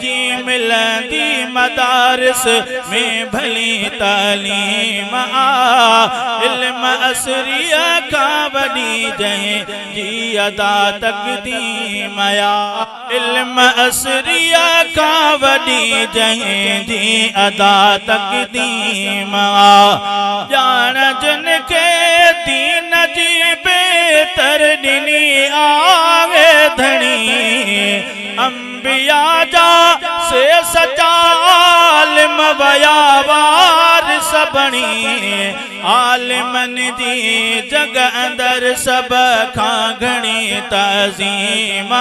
जी मिलंदी मदारिस में भली तालीम इल्म असरिया का वडी जंहिं जी अदा तक़दीम इल्म असरिया का वडी जंहिं जी अदा तक़दीम जान जिन के दीन जी बेहतर ॾिनी आवे धणी अंबिया जा से सचा आलिम वया वारिस बणी आलिमन जी जग अंदर सब खां घणी तज़ीम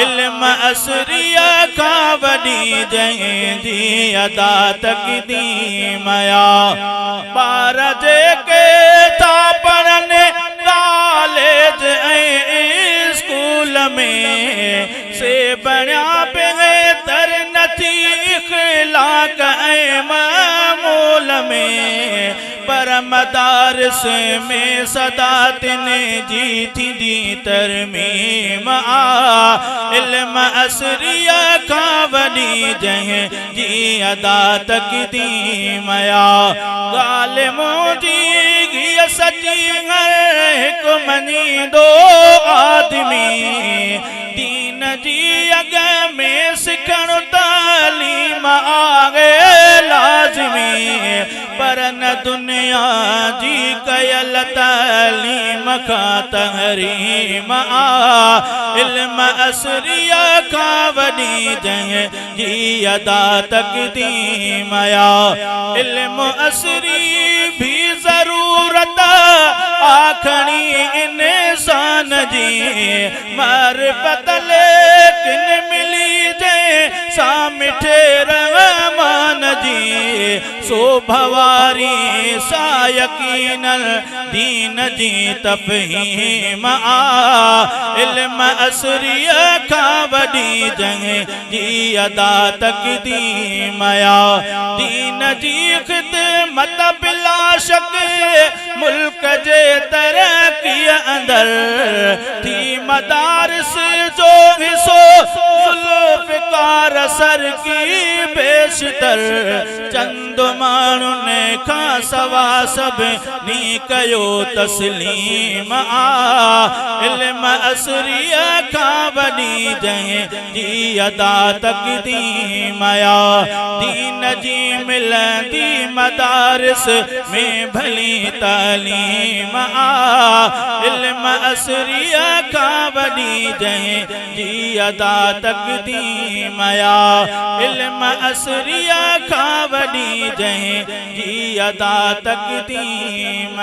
इल्म असरिया का वडी जंहिं जी अदा तक़दीम ॿार जेके था पढ़नि कॉलेज ऐं स्कूल में से बणिया बेहतर नथी इख़लाक़ ऐं मामूल में पर मदारिस में सदा तिन जी थींदी तरमीम इल्म असरिया का वडी जंहिं जी अदा तक़दीम ॻाल्हि मुंहिंजी सची हिक मञींदो आदमी दीन जी अग में सिखण तालीम आहे लाज़मी पर न दुनिया जी कयल तालीम खां तहरीम इल्म असरिया का वडी जंहिं जी अदा तक़दीम इल्म असरी भी ज़रूरत आखणी इंसान जी मारिफत लेकिन मिली जे सा मिठे रहमान जी शोभवारी सा यकीन दीन जी तफ़हीम इल्म असरिया का वडी जंहिं जी अदा तक़दीम दीन जी ख़िदमत बिला शक मुल्क जे तरक़ी अंदर थी मदारिस जो हिस्सो ज़ुल्फ़िकार सर की बेशतर चंद माण्हुनि खां सवा सभिनी कयो तस्लीम इल्म असरिया का वडी जंहिं जी अदा तक़दीम दीन जी मिलंदी मदारिस में भली तालीम इल्म असरिया का वडी जंहिं जी अदा तक़दीम इल्म असरिया का वडी जंहिं जी अदा तक़दीम